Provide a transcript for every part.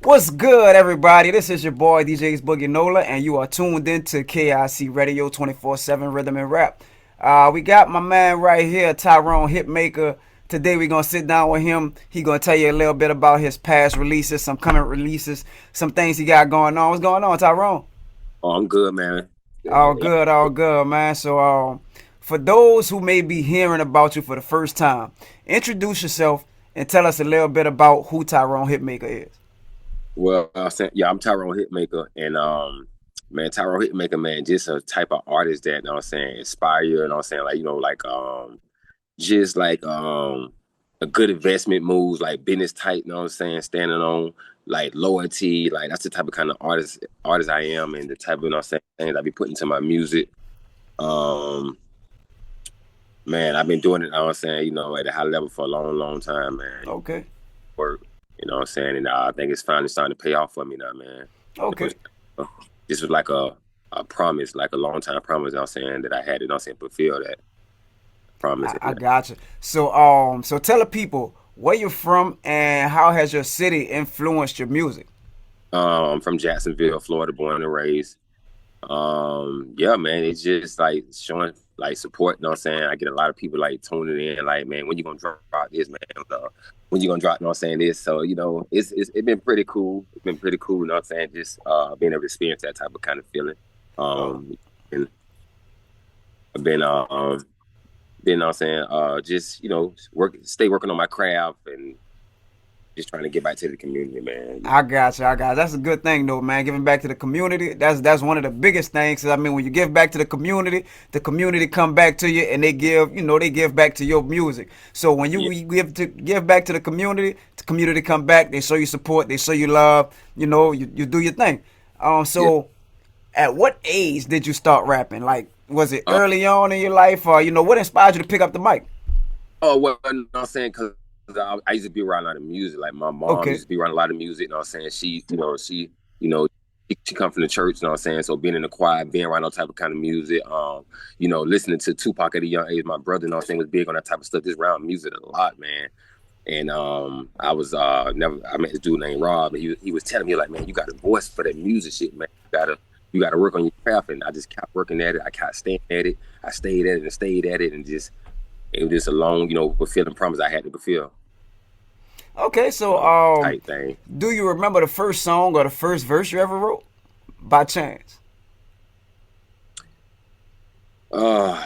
What's good, everybody? This is your boy DJ's Boogie Nola, and you are tuned in to KIC Radio 24/7 Rhythm and Rap. We got my man right here, Tyrone Hitmaker. Today we're gonna sit down with him. He gonna tell you a little bit about his past releases, some current releases, some things he got going on. What's going on, Tyrone? Oh, I'm good, man. All good, man. For those who may be hearing about you for the first time, introduce yourself and tell us a little bit about who Tyrone Hitmaker is. Well, I'm Tyrone Hitmaker, and man, Tyrone Hitmaker, man, just a type of artist that, you know what I'm saying, inspire you, you know what I'm saying, just like a good investment moves, like business type, you know what I'm saying, standing on like loyalty, like that's the type of kind of artist I am, and the type of, you know what I'm saying, things I be putting to my music. Um, Man, I've been doing it, you know what I'm saying, at a high level for a long, long time, man. Okay. Work. You know what I'm saying? And I think it's finally starting to pay off for me now, man. Okay. This was like a promise, like a long time promise, you know what I'm saying, that I had, you know what I'm saying, fulfill that promise. I got you. So tell the people where you're from and how has your city influenced your music. I'm from Jacksonville, Florida, born and raised. Yeah, man, it's just like showing like support, you know what I'm saying? I get a lot of people like tuning in, like, man, when you gonna drop this, man? When you gonna drop, you know what I'm saying, this? So, it's been pretty cool. It's been pretty cool, you know what I'm saying? Just being able to experience that type of kind of feeling. And I've been, you know what I'm saying, just, stay working on my craft and just trying to get back to the community, man. I got you. That's a good thing, though, man. Giving back to the community. That's one of the biggest things. I mean, when you give back to the community come back to you, and they give back to your music. So when you give back to the community come back. They show you support. They show you love. You do your thing. So at what age did you start rapping? Like, was it early on in your life, or what inspired you to pick up the mic? Oh, well, you know what I'm saying? Because I used to be around a lot of music. Like my mom used to be around a lot of music. You know what I'm saying? She come from the church. You know what I'm saying? So being in the choir, being around all type of kind of music. Listening to Tupac at a young age. My brother, you know what I'm saying, was big on that type of stuff. Just around music a lot, man. And I was I met this dude named Rob, and he was telling me like, man, you got a voice for that music shit, man. You gotta work on your craft. And I just kept working at it. I kept staying at it. I stayed at it and stayed at it, and just it was just a long, fulfilling promise I had to fulfill. Okay, so Type thing. do you remember the first song or the first verse you ever wrote, by chance? Uh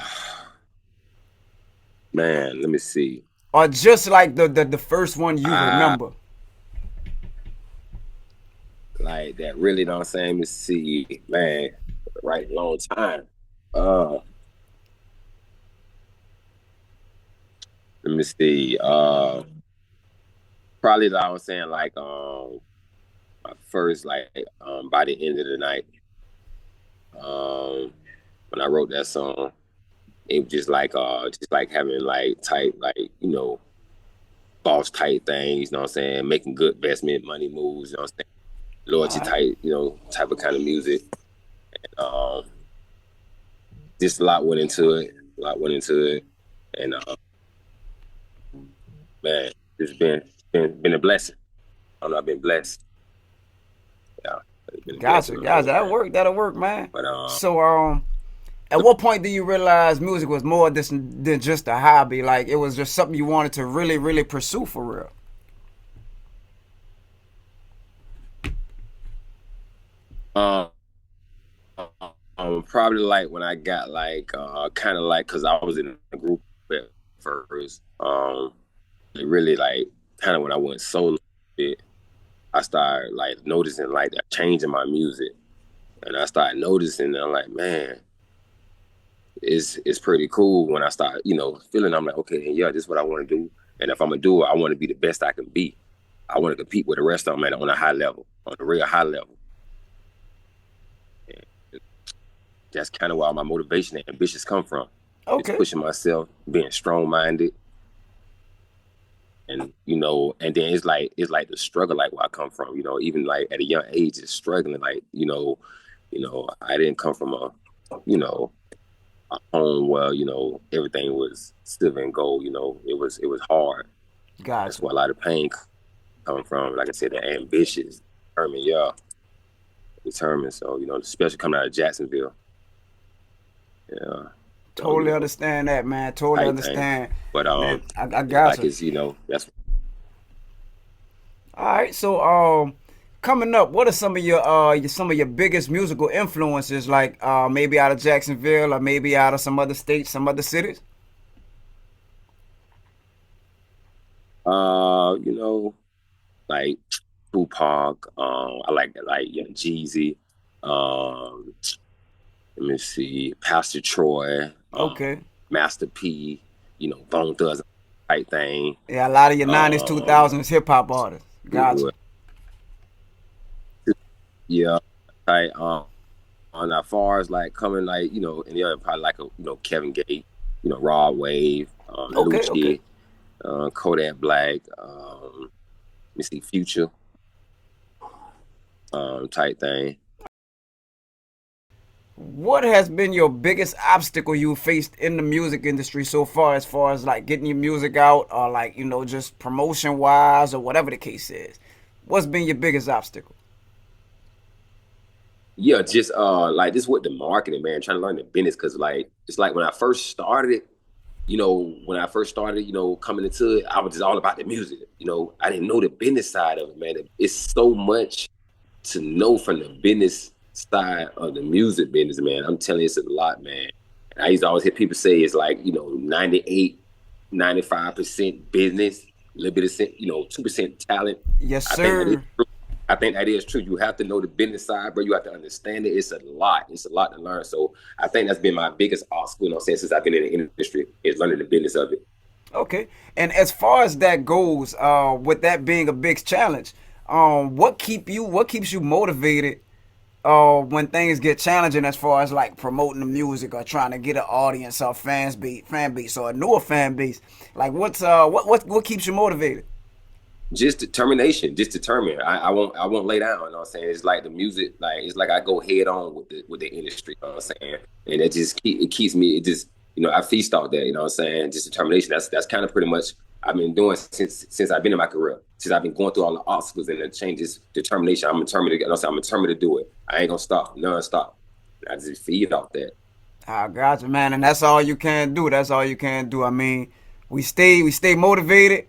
Man, let me see. Or just like the first one you remember? Like that really, you know what I'm saying? Let me see, man. Right, long time. Uh Let me see. Probably like I was saying like my first like by the end of the night. Um when I wrote that song, it was just like having like type like, boss type things, you know what I'm saying, making good investment money moves, you know what I'm saying, loyalty type, type of kind of music. And just a lot went into it. And man, it's been a blessing. I've been blessed. Yeah. It's been a Gotcha, blessing, gotcha. man. That'll work, man. But So at what point do you realize music was more than just a hobby? Like it was just something you wanted to really, really pursue for real? um probably like when I got like kind of like, because I was in a group at first. It really like kind of when I went solo a bit, I started like noticing like that change in my music, and I started noticing that I'm like, man, it's pretty cool when I start feeling. I'm like, okay, yeah, this is what I want to do, and if I'm gonna do it, I want to be the best I can be. I want to compete with the rest of them, man, on a high level, on a real high level. And that's kind of where all my motivation and ambitions come from. Just Okay. pushing myself, being strong minded, and and then it's like the struggle, like where I come from. Even like at a young age, it's struggling. Like I didn't come from a home where everything was silver and gold. It was hard. That's Gotcha. where a lot of pain come from. Like I said, the ambitious, determined, yeah. Determined. So, especially coming out of Jacksonville. Yeah. Totally understand that, man. Totally understand. But man, I got like you. that's All right. So coming up, what are some of your biggest musical influences, like maybe out of Jacksonville or maybe out of some other states, some other cities? Like Tupac, I like Young Jeezy, let me see, Pastor Troy, Okay. Master P, Bone Thugs type thing. Yeah, a lot of your 90s, 2000s hip hop artists. Gotcha. Yeah, like on as far as like coming like in the other probably like Kevin Gates, Rod Wave, Okay. Lucci, Kodak Black, let me see, Future, type thing. What has been your biggest obstacle you faced in the music industry so far, as like getting your music out, or like just promotion wise, or whatever the case is? What's been your biggest obstacle? Yeah, just like this with the marketing, man, trying to learn the business, because like it's like when I first started, coming into it, I was just all about the music. I didn't know the business side of it, man. It's so much to know from the business side of the music business, man. I'm telling you, it's a lot, man. And I used to always hear people say it's like, 98, 95% business, a little bit of 2% talent. Yes, sir. I think that is true. You have to know the business side, bro. You have to understand it. It's a lot. It's a lot to learn. So I think that's been my biggest obstacle, since I've been in the industry, is learning the business of it. Okay. And as far as that goes, with that being a big challenge, what keeps you motivated when things get challenging, as far as like promoting the music or trying to get an audience or fan base or a newer fan base? Like what keeps you motivated? Just determination, just determined. I won't lay down. You know what I'm saying? It's like the music, like it's like I go head on with the industry. You know what I'm saying? And it keeps me. It just I feast out there. You know what I'm saying? Just determination. That's kind of pretty much I've been doing since I've been in my career. Since I've been going through all the obstacles and the changes. Determination. I'm determined. I'm determined to do it. I ain't gonna stop. Non-stop. I just feed off that. I got you, man, and that's all you can do. That's all you can do. I mean, we stay motivated.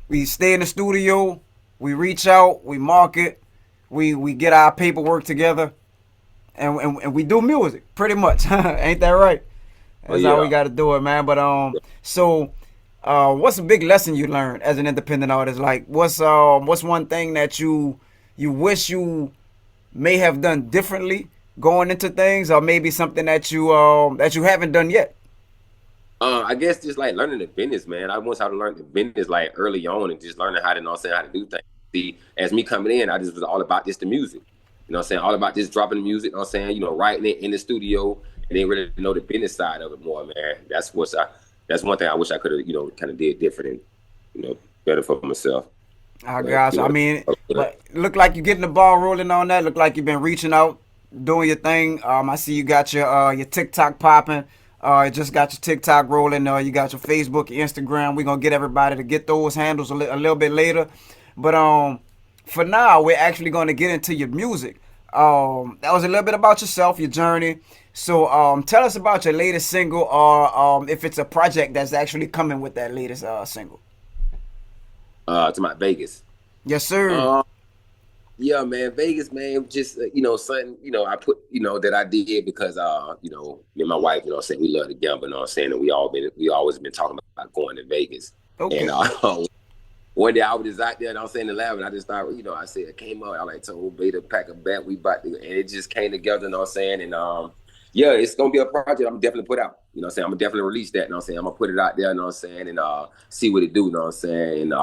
We stay in the studio, we reach out, we market, we get our paperwork together, and we do music, pretty much. Ain't that right? That's how we got to do it, man. But so what's a big lesson you learned as an independent artist? Like, what's one thing that you wish you may have done differently going into things, or maybe something that you haven't done yet? I guess just like learning the business, man. I once had to learn the business like early on, and just learning how to, how to do things. See, as me coming in, I just was all about just the music. All about just dropping the music, writing it in the studio, and then really know the business side of it more, man. That's one thing I wish I could have, kind of did different and, better for myself. I got you. I mean, but look like you're getting the ball rolling on that. Look like you've been reaching out, doing your thing. I see you got your TikTok popping. You just got your TikTok rolling. You got your Facebook, your Instagram. We're gonna get everybody to get those handles a little bit later. But for now, we're actually gonna get into your music. That was a little bit about yourself, your journey. So tell us about your latest single, or if it's a project that's actually coming with that latest single. To my Vegas. Yes, sir. Yeah, man, Vegas, man, just something, I put, that I did because me and my wife, we love to gamble, and we always been talking about going to Vegas. Okay. And one day I was just out there, in the lab, and I just thought, I said, it came up, I like told Bay to pack a bet, we about to, and it just came together, and yeah, it's gonna be a project I'm definitely put out. I'm gonna definitely release that, I'm gonna put it out there, and see what it do, and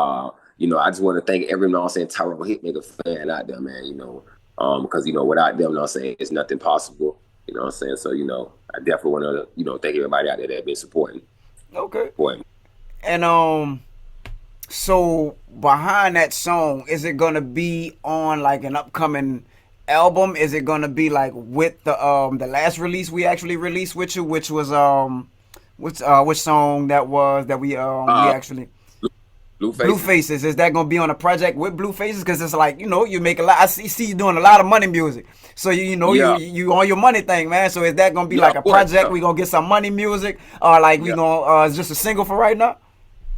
I just want to thank every, Tyrone Hitmaker fan out there, man, because, without them, it's nothing possible, So, I definitely want to, thank everybody out there that been supporting. Okay. And, so behind that song, is it going to be on like an upcoming album? Is it going to be like with the last release we actually released with you, which was, which song that was, that we actually... Blue Blue Faces. Faces, is that gonna be on a project with Blue Faces? Because it's like, you know, you make a lot. I see you doing a lot of money music. So you know Yeah, you on your money thing, man. So is that gonna be yeah, like a of course. project? Yeah, We gonna get some money music, or like we yeah, gonna it's just a single for right now?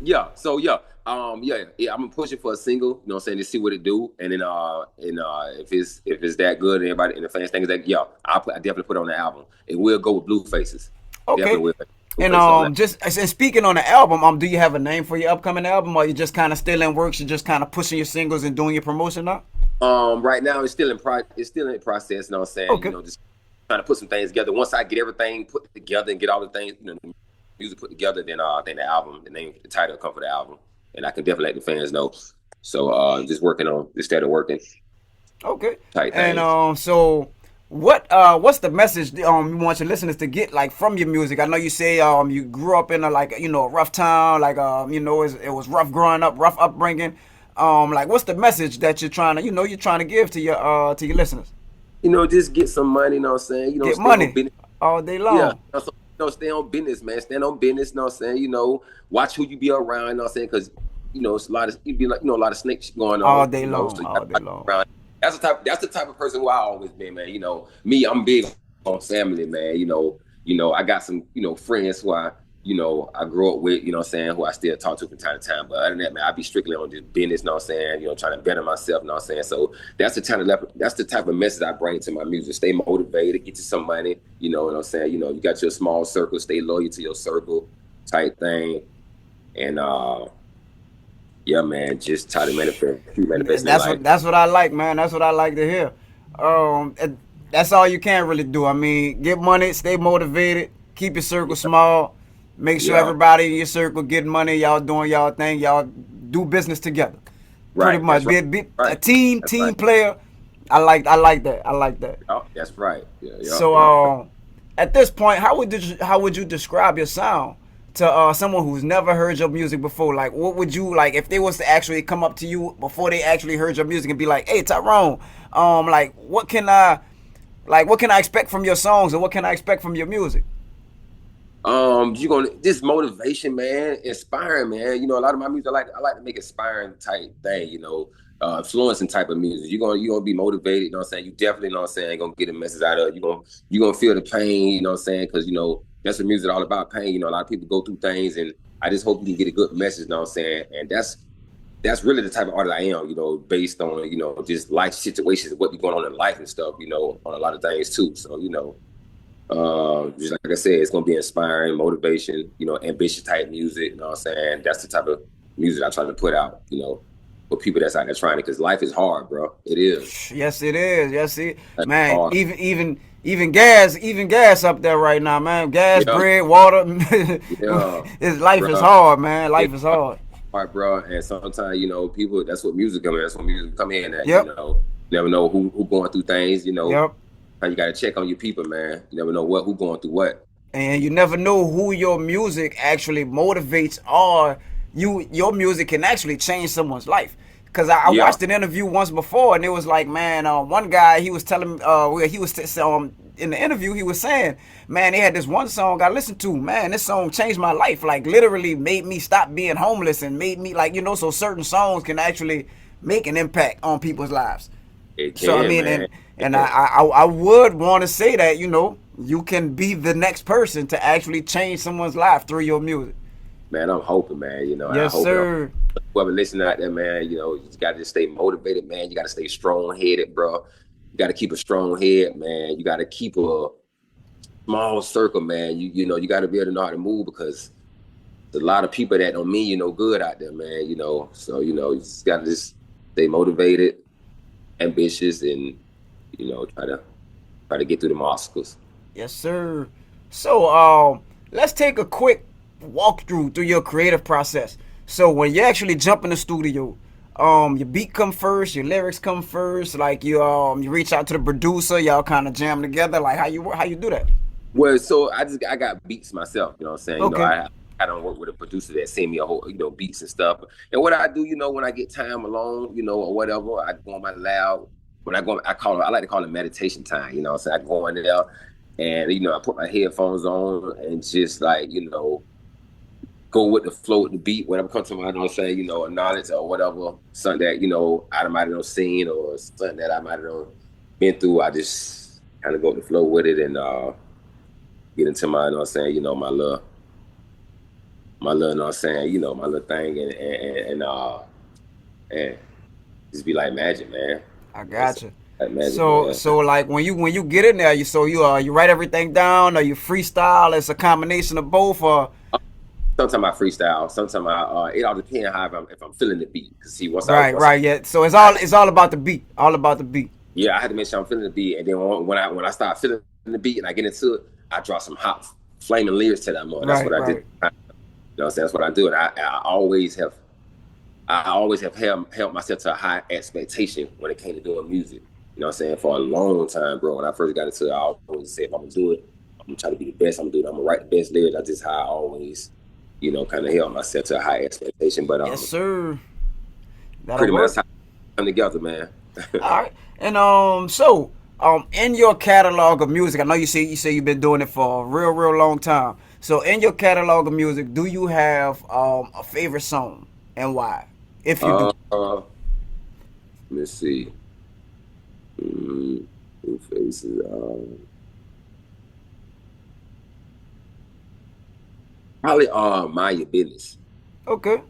yeah. So yeah, yeah. I'm gonna push it for a single. You know what I'm saying, to see what it do, and then if it's that good, and everybody and the fans think that, yeah, I definitely put it on the album, and we'll go with Blue Faces. Okay. Definitely will. Blue And Faces on that. just and speaking on the album, do you have a name for your upcoming album, or you just kind of still in works? You just kind of pushing your singles and doing your promotion now? Right now it's still in process. You know what I'm saying? Okay. Just trying to put some things together. Once I get everything put together and get all the things, the music put together, then I think the album, the title will come for the album, and I can definitely let the fans know. So just working on, just started working Okay. type And things. so what's the message you want your listeners to get like from your music? I know you say you grew up in a like you know a rough town, like you know it was rough growing up, rough upbringing. Like what's the message that you're trying to you're trying to give to your listeners? Just get some money. You know what I'm saying? Get Stay on money business. all day Yeah. long. Stay on business, man. Stand on business. You know what I'm saying? Watch who you be around. You know what I'm saying? Because it's a lot of, you be like, a lot of snakes going All on. day So long, you all gotta day watch long. around. That's the type of person who I always been, man. Me, I'm big on family, man. I got some, friends who I grew up with, what I'm saying, who I still talk to from time to time. But other than that, man, I be strictly on this business, you know what I'm saying, trying to better myself, you know what I'm saying. So that's the type of message I bring to my music. Stay motivated, get you some money, you know what I'm saying. You got your small circle, stay loyal to your circle type thing. And yeah, man, just try to keep manifesting in life. That's what I like, man. That's what I like to hear. That's all you can really do. I mean, get money, stay motivated, keep your circle small, make sure Yeah, everybody in your circle getting money. Y'all doing y'all thing. Y'all do business together. Pretty right. much, That's right. be a Right. That's team right. player. I like that. I like that. Yeah, that's right. Yeah, yeah, So, yeah. at this point, how would you describe your sound to someone who's never heard your music before? Like, what would you like if they was to actually come up to you before they actually heard your music and be like, "Hey, Tyrone, like, what can I expect from your songs, or what can I expect from your music?" You gonna this motivation, man, inspiring, man. A lot of my music, I like to make inspiring type thing, influencing type of music. You're gonna be motivated, you know what I'm saying? You definitely, you know what I'm saying, gonna get a message out of it. You gonna feel the pain, you know what I'm saying? Because that's what music all about, pain. A lot of people go through things, and I just hope you can get a good message, you know what I'm saying? And that's really the type of artist I am, based on, just life situations, what be going on in life and stuff, on a lot of things too. So, just like I said, it's gonna be inspiring, motivation, ambitious type music. You know what I'm saying? That's the type of music I try to put out, for people that's out there trying it, because life is hard, bro. It is. Yes, it is. Yes, it Life is man. hard. Even gas up there right now, man. Gas, Yeah, bread, water. yeah, His life is bro. hard, man. Life It's is hard. hard, bro. And sometimes, people. That's what music come in. That's what music come in at. Yep. You never know who going through things. Yep. How you got to check on your people, man. You never know who going through what. And you never know who your music actually motivates, or your music can actually change someone's life. Cause I Yeah, watched an interview once before, and it was like, man, one guy, he was telling, he was in the interview, he was saying, man, they had this one song I listened to, man, this song changed my life, like literally made me stop being homeless, and made me like, so certain songs can actually make an impact on people's lives. it So I can, mean, man. and I would want to say that you can be the next person to actually change someone's life through your music. Man, I'm hoping, man. And I Yes, hope it. sir. Whoever listening out there, man, you just got to stay motivated, man. You got to stay strong headed, bro. You got to keep a strong head, man. You got to keep a small circle, man. You got to be able to know how to move, because there's a lot of people that don't mean you no good out there, man. So you just got to just stay motivated, ambitious, and try to get through the obstacles. Yes, sir. So, let's take a quick walkthrough through your creative process. So, when you actually jump in the studio, your beat come first, your lyrics come first. Like you reach out to the producer, y'all kind of jam together. Like how you do that? Well, so I got beats myself, you know what I'm saying? Okay. I don't work with a producer that send me a whole, beats and stuff. And what I do, when I get time alone, or whatever, I go on my loud. When I go, I like to call it meditation time, you know what I'm saying? I go in there and, I put my headphones on and just like, go with the flow, with the beat, whatever comes to mind, you know what I'm saying, you know, a knowledge or whatever, something that, you know, I might have seen or something that I might have been through. I just kind of go with the flow with it and get into my, you know what I'm saying, you know, my little, you know what I'm saying, you know, my little thing and just be like magic, man. I got you. Like magic, So man. so like when you get in there, you write everything down, or you freestyle? It's a combination of both, or Sometimes I freestyle. Sometimes it all depends how if I'm feeling the beat. Cause see, right, yeah. So it's all about the beat, all about the beat. yeah, I had to make sure I'm feeling the beat, and then when I start feeling the beat and I get into it, I draw some hot flaming lyrics to that more. That's what I did. You know what I'm saying? That's what I do, and I always have held myself to a high expectation when it came to doing music. You know what I'm saying? For a long time, bro. When I first got into it, I always said, if I'm gonna do it, I'm gonna try to be the best. I'm gonna do it. I'm gonna write the best lyrics. That's just how I always, you know, kind of held myself to a high expectation. But Yes, sir. That'll pretty much work. that's how we come together, man. All right. And so in your catalog of music, I know you say you've been doing it for a real long time. So in your catalog of music, do you have a favorite song and why? If you do. Let me see. Who faces? Probably Mind Your Business. Okay.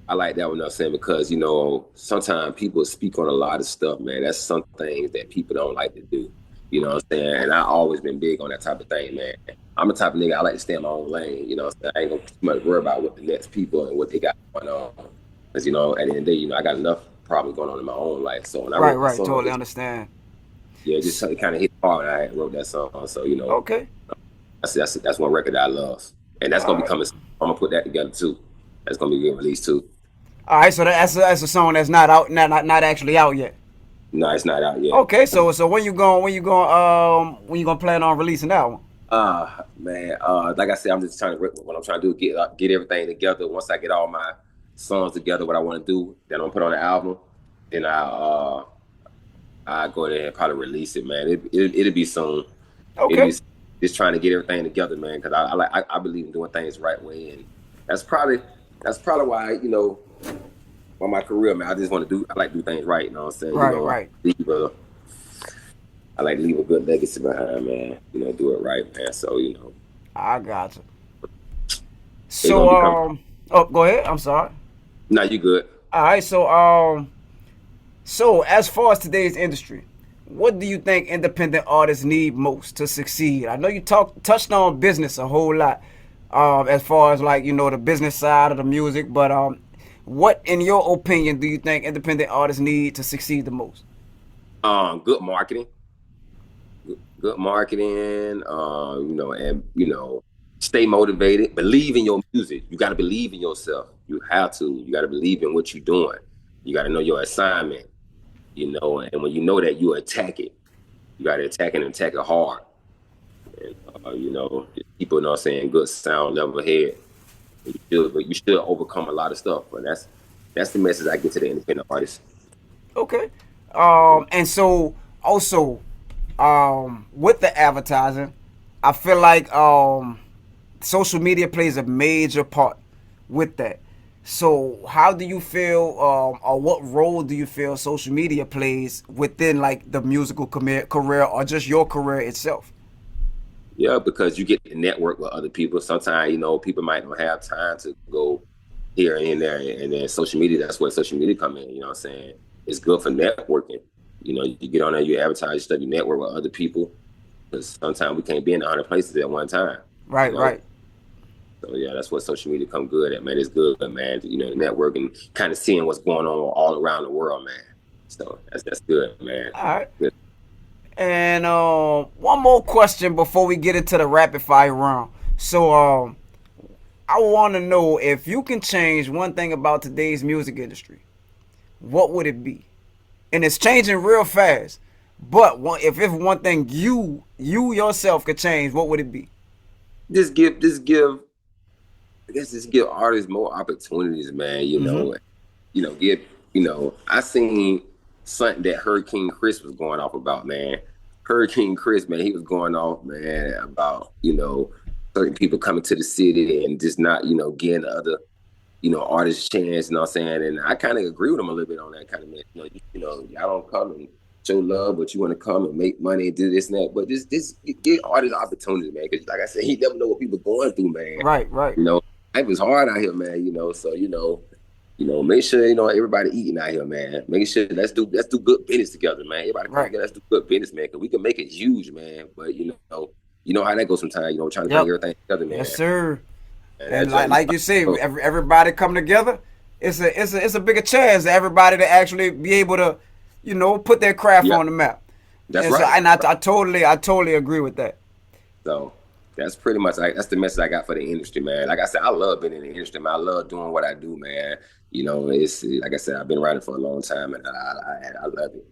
I like that one, I'm saying, because, you know, sometimes people speak on a lot of stuff, man. That's some things that people don't like to do. You know what I'm saying? And I've always been big on that type of thing, man. I'm the type of nigga, I like to stay in my own lane. You know what I'm saying? I ain't gonna too much worry about what the next people and what they got going on. Because, you know, at the end of the day, you know, I got enough problems going on in my own life. So when I wrote that song, Totally understand. yeah, it just kind of hit hard when I wrote that song. So, you know, Okay. that's one record that I love. And that's All gonna be right. coming. I'm gonna put that together too. That's gonna be getting released too. All right. So that's a song that's not out, not actually out yet. No, it's not out yet. Okay. So when you gonna plan on releasing that one? Man, like I said, I'm just trying to what I'm trying to do get everything together. Once I get all my songs together, what I want to do, then I'm gonna put on the album. Then I go there and probably release it, man. It'll be soon. It'll Okay. be just trying to get everything together, man. Because I believe in doing things the right way, and that's probably why, you know, on my career, man. I like to do things right. You know what I'm saying? You know, Right. I like to leave a good legacy behind, man. You know, do it right, man. So, you know, I got you. it's gonna become. Oh, go ahead. I'm sorry. Nah, you good. All right. So as far as today's industry, what do you think independent artists need most to succeed? I know you touched on business a whole lot, as far as, like, you know, the business side of the music, but what, in your opinion, do you think independent artists need to succeed the most? Good marketing. Good marketing. You know, and you know, stay motivated. Believe in your music. You got to believe in yourself. You have to. You got to believe in what you're doing. You got to know your assignment. You know, and when you know that, you attack it. You got to attack it and attack it hard. And you know, people, you know what I'm saying, good sound, level head. You should overcome a lot of stuff. But that's the message I get to the independent artists. Okay. And so also, with the advertising, I feel like social media plays a major part with that. So how do you feel, or what role do you feel social media plays within, like, the musical career or just your career itself? Yeah, because you get to network with other people. Sometimes, you know, people might not have time to go here and there, and then social media, that's where social media come in, you know what I'm saying? It's good for networking. You know, you get on there, you advertise stuff, you network with other people. Because sometimes we can't be in 100 places at one time. Right, You know? right. So yeah, that's what social media come good at, man. It's good, man. You know, networking, kind of seeing what's going on all around the world, man. So that's good, man. All right. Good. And one more question before we get into the rapid fire round. So I want to know, if you can change one thing about today's music industry, what would it be? And it's changing real fast. But if it's one thing you yourself could change, what would it be? Just I guess just give artists more opportunities, man. Mm-hmm. Give, I seen something that Hurricane Chris was going off about, man. Hurricane Chris, man, he was going off, man, about, certain people coming to the city and just not, getting the other, artists a chance, you know what I'm saying? And I kind of agree with them a little bit on that kind of, man. Y'all don't come and show love, but you want to come and make money and do this and that. But this get artists opportunity, man. Because like I said, you never know what people going through, man. Right. Life is hard out here, man. So make sure everybody eating out here, man. Make sure let's do good business together, man. Everybody come together, let's do good business, man. Because we can make it huge, man. But you know how that goes sometimes. Trying to bring everything together, man. Yes, sir. And like you say, everybody come together. It's a bigger chance that everybody to actually be able to, put their craft on the map. That's right. So, and I totally agree with that. So that's pretty much that's the message I got for the industry, man. Like I said, I love being in the industry, man. I love doing what I do, man. It's like I said, I've been writing for a long time, and I love it.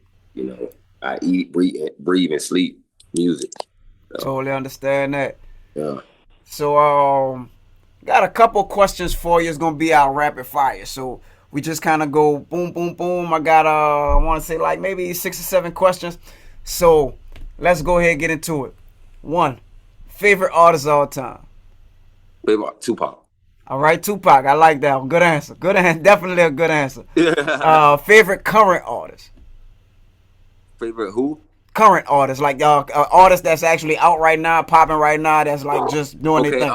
I eat, breathe, and sleep music. So. Totally understand that. Yeah. So got a couple questions for you. It's gonna be our rapid fire. So we just kind of go boom, boom, boom. I got I want to say like maybe 6 or 7 questions. So let's go ahead and get into it. 1, favorite artist of all time. Favorite Tupac. All right, Tupac. I like that one. Good answer. Good answer. Definitely a good answer. Favorite current artist. Favorite who? Current artist, like artist that's actually out right now, popping right now. That's like just doing their thing.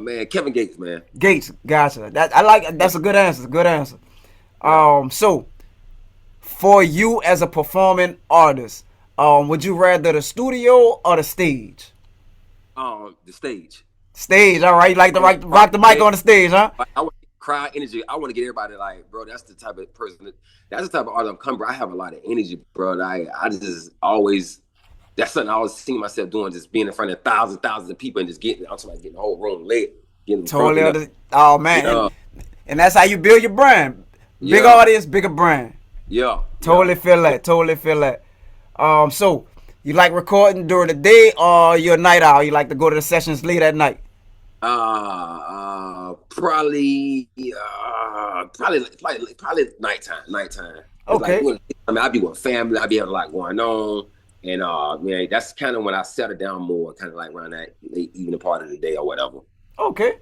Man, Kevin Gates, man. Gates, gotcha. That's a good answer. Good answer. So for you as a performing artist, would you rather the studio or the stage? The stage. Stage, all right. You like to rock the mic on the stage, huh? I want crowd energy. I want to get everybody like, bro. That's the type of person. That's the type of artist I'm coming. Bro. I have a lot of energy, bro. I just always. That's something I always see myself doing, just being in front of thousands of people and just getting the whole room lit. Totally. Oh man, and that's how you build your brand. Big audience, bigger brand. Yeah. Totally feel that. So you like recording during the day or you're a night owl? You like to go to the sessions late at night? Probably nighttime. Okay. I'll be with family. I'll be having a lot going on. And man, that's kind of when I settle down more, kind of like around that late evening part of the day or whatever. Okay.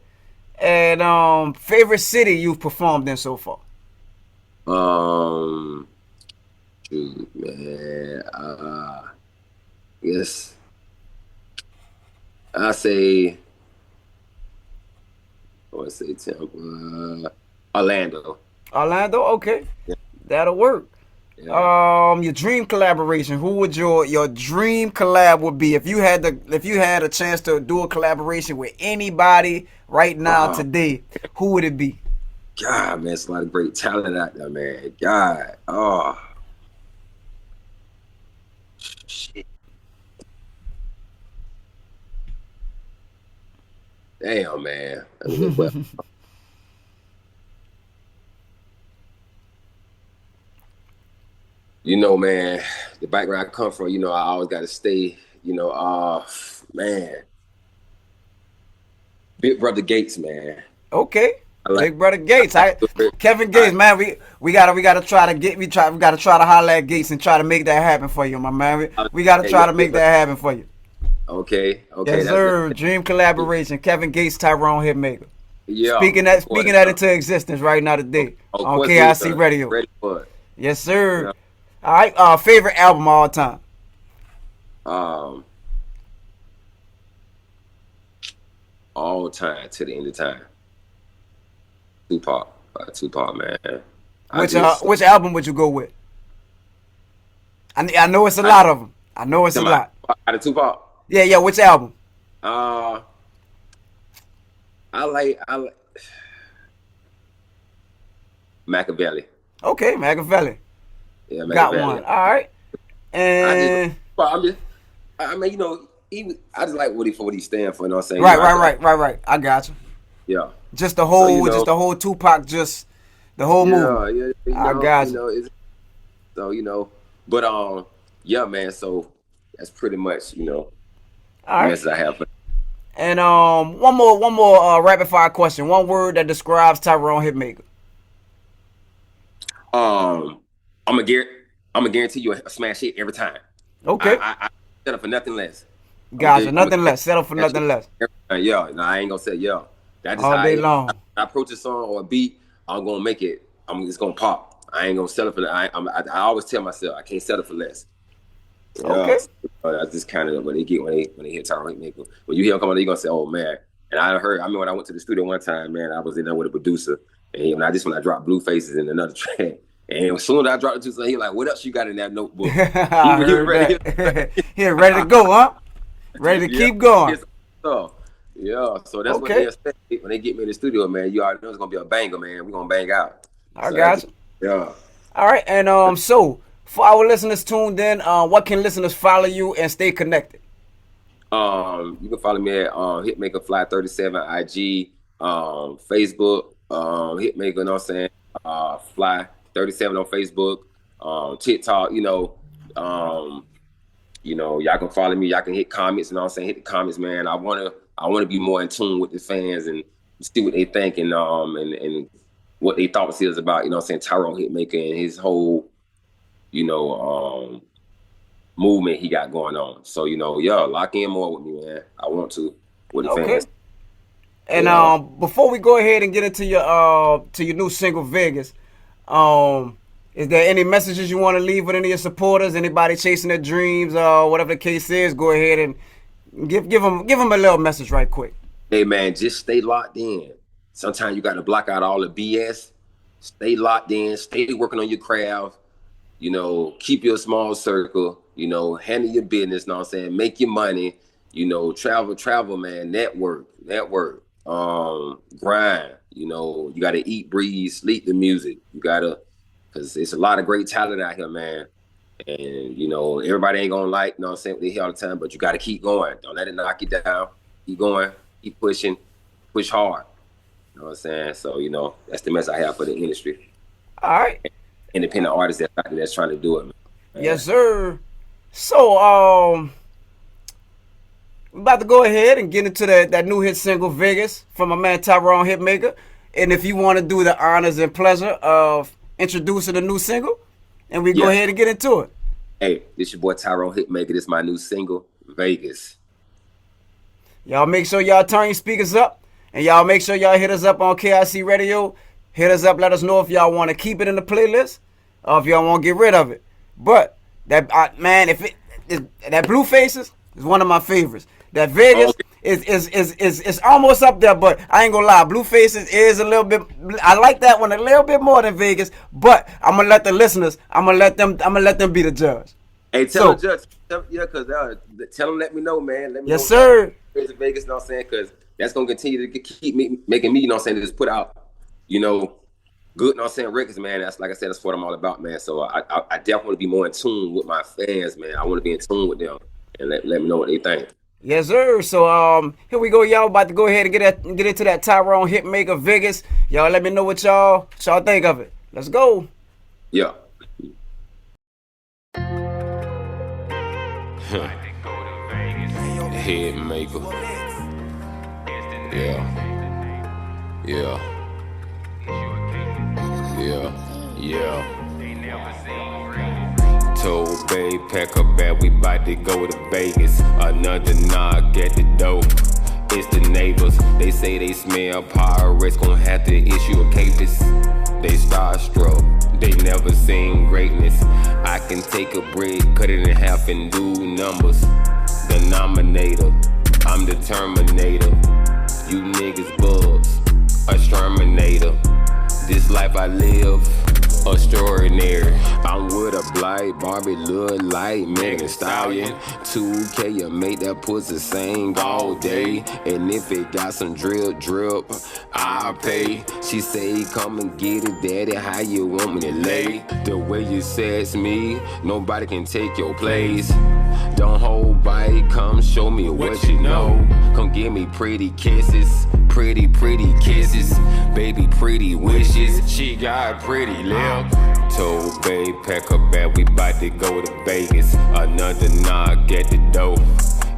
And favorite city you've performed in so far? Shoot, man. Yes. I want to say Tampa, Orlando. Orlando, okay. Yeah. That'll work. Yeah. Your dream collaboration. Who would your dream collab would be if you had a chance to do a collaboration with anybody right now today? Who would it be? God, man, it's a lot of great talent out there, man. God, shit. Damn, man. Man, the background I come from, I always got to stay, man. Big Brother Gates, man. Okay. Big Brother Gates. Kevin Gates, man, we gotta try to holler at Gates and try to make that happen for you, my man. We gotta try to make that happen for you. Okay. Yes, sir. Dream collaboration. Kevin Gates, Tyrone Hitmaker. Yeah. Speaking that into existence right now today on KIC Radio. Ready for it. Yes, sir. Yeah. All right. Favorite album of all time. All time to the end of time. Tupac, man. Which album would you go with? I know it's a lot of them. I know it's a lot. Out of Tupac. Yeah. Which album? I like Machiavelli. Okay, Machiavelli. Yeah, got one. All right. And I just like what he stand for. You know what I'm saying? Right. I got you. Yeah. Just the whole Tupac, just the whole movie. Yeah. I got you. But yeah, man. So that's pretty much all right. message I have. And one more rapid fire question. One word that describes Tyrone Hitmaker. I'm gonna guarantee you a smash hit every time. Okay. I set up for nothing less. Gotcha. Nothing less. Settle for nothing less. Yeah, no, I ain't gonna say yeah. That is All how day long. I approach a song or a beat. I'm gonna make it. It's gonna pop. I ain't gonna settle for that. I always tell myself I can't settle for less. Yeah, Okay. so that's just kind of what they get when they hear Tyrone Hitmaker. When you hear him come on, you're gonna say, "Oh man!" And I mean, when I went to the studio one time, man, I was in there with a producer, and when I dropped Blue Faces in another track, and as soon as I dropped it to him, he like, "What else you got in that notebook?" I heard that. He ready to go, huh? Ready to keep going. Yeah, so that's what they expect when they get me in the studio, man. You already know it's gonna be a banger, man. We're gonna bang out. I got you. Yeah. All right, and so for our listeners tuned in, what can listeners follow you and stay connected? You can follow me at Hitmaker Fly 37 IG, Facebook, Hitmaker, you know what I'm saying? Fly 37 on Facebook, TikTok, y'all can follow me, y'all can hit comments, you know what I'm saying? Hit the comments, man. I wanna be more in tune with the fans and see what they think and what they thoughts is about, you know what I'm saying, Tyrone Hitmaker and his whole, movement he got going on. So, lock in more with me, man. I want to with the fans. And before we go ahead and get into your new single Vegas, is there any messages you want to leave with any of your supporters? Anybody chasing their dreams, whatever the case is? Go ahead and give them a little message right quick. Hey man, just stay locked in. Sometimes you got to block out all the BS. Stay locked in. Stay working on your craft. Keep your small circle. Handle your business. Know what I'm saying? Make your money. Travel, man. Network. Grind. You got to eat, breathe, sleep the music. You got to, because there's a lot of great talent out here, man. And, everybody ain't going to like, what they hear all the time, but you got to keep going. Don't let it knock you down. Keep going. Keep pushing. Push hard. You know what I'm saying? So, that's the message I have for the industry. All right. Independent artists that's trying to do it, man. Yes, sir. So, we're about to go ahead and get into that new hit single, Vegas, from my man Tyrone Hitmaker. And if you want to do the honors and pleasure of introducing the new single, and we go ahead and get into it. Hey, this your boy Tyrone Hitmaker. This is my new single, Vegas. Y'all make sure y'all turn your speakers up, and y'all make sure y'all hit us up on KIC Radio. Hit us up, let us know if y'all want to keep it in the playlist or if y'all want to get rid of it. But that that Blue Faces is one of my favorites. That Vegas is almost up there, but I ain't gonna lie, Blue Faces is a little bit. I like that one a little bit more than Vegas, but I'm gonna let the listeners. I'm gonna let them be the judge. Hey, tell the judge, because tell them, let me know, man. Let me yes, know sir. Vegas, you know what I'm saying? Because that's gonna continue to keep making me, you know what I'm saying, to just put out, good, you know what I'm saying, records, man. That's, like I said, that's what I'm all about, man. So I definitely want to be more in tune with my fans, man. I want to be in tune with them and let me know what they think. Yes, sir. So here we go, y'all. About to go ahead and get into that Tyrone Hitmaker Vegas. Y'all let me know what y'all think of it. Let's go. Yeah. Hitmaker. Yeah. Told babe, pack up bag, we bout to go to Vegas. Another knock at the door. It's the neighbors. They say they smell pirates, gon' have to issue a capus. They starstruck, they never seen greatness. I can take a brick, cut it in half and do numbers. Denominator, I'm the Terminator. You niggas bugs, exterminator. This life I live, extraordinary. I'm with a blight, Barbie look like Megan Stallion. 2K, you make that pussy sing all day. And if it got some drip, I'll pay. She say, come and get it, daddy, how you want me to lay? The way you sex me, nobody can take your place. Don't hold back, come show me what you know. Come give me pretty kisses, pretty kisses. Baby, pretty wishes, she got pretty lips. Told babe, pack her bag, we bout to go to Vegas. Another knock at the door.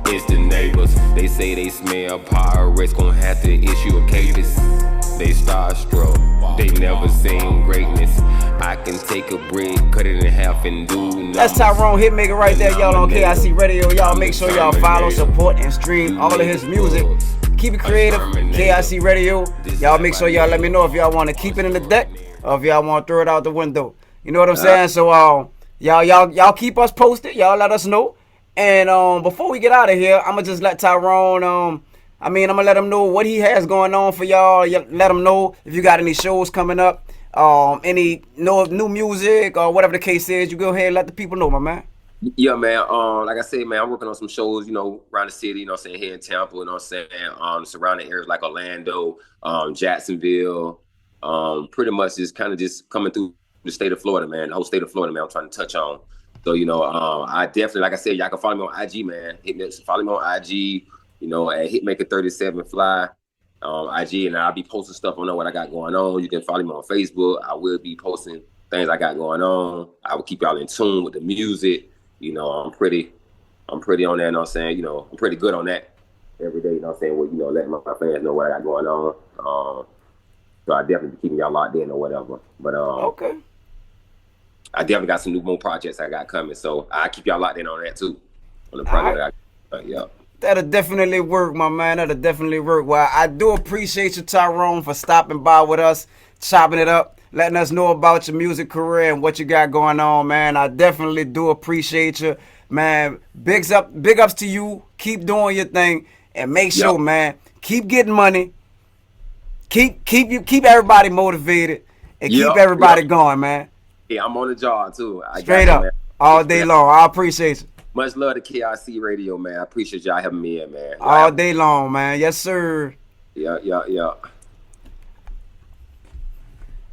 It's the neighbors. They say they smell pirates, gon' have to issue a capus. they starstruck. They never seen greatness. I can take a brick, cut it in half and do numbers. That's Tyrone Hitmaker right there, y'all, on KIC Radio. Y'all make sure y'all follow, support, and stream all of his music. Keep it creative, KIC Radio. Y'all make sure y'all let me know if y'all want to keep it in the deck or if y'all want to throw it out the window. You know what I'm saying? So y'all keep us posted. Y'all let us know. And before we get out of here, I'm gonna just let Tyrone. I'm gonna let him know what he has going on for y'all. Let him know if you got any shows coming up, any new music or whatever the case is. You go ahead and let the people know, my man. Yeah, man. Like I said, man, I'm working on some shows, around the city, saying, here in Tampa, surrounding areas like Orlando, Jacksonville, pretty much just coming through the state of Florida, man. The whole state of Florida, man, I'm trying to touch on. So, I definitely, like I said, y'all can follow me on IG, man. Follow me on IG, at Hitmaker37Fly, IG, and I'll be posting stuff on what I got going on. You can follow me on Facebook. I will be posting things I got going on. I will keep y'all in tune with the music. I'm pretty on that, I'm pretty good on that every day, letting my fans know what I got going on. So I definitely be keeping y'all locked in or whatever. But okay. I definitely got some more projects I got coming, so I keep y'all locked in on that too. On the project, yeah. That'll definitely work, my man. That'll definitely work. Well, I do appreciate you, Tyrone, for stopping by with us, chopping it up, letting us know about your music career and what you got going on, man. I definitely do appreciate you, man. Big ups to you. Keep doing your thing, and make sure, man, keep getting money. Keep everybody motivated, and keep everybody going, man. Yeah, I'm on the job too. Straight up, all day long. I appreciate you. Much love to KIC Radio, man. I appreciate y'all having me in, man. All day long, man. Yes, sir. Yeah.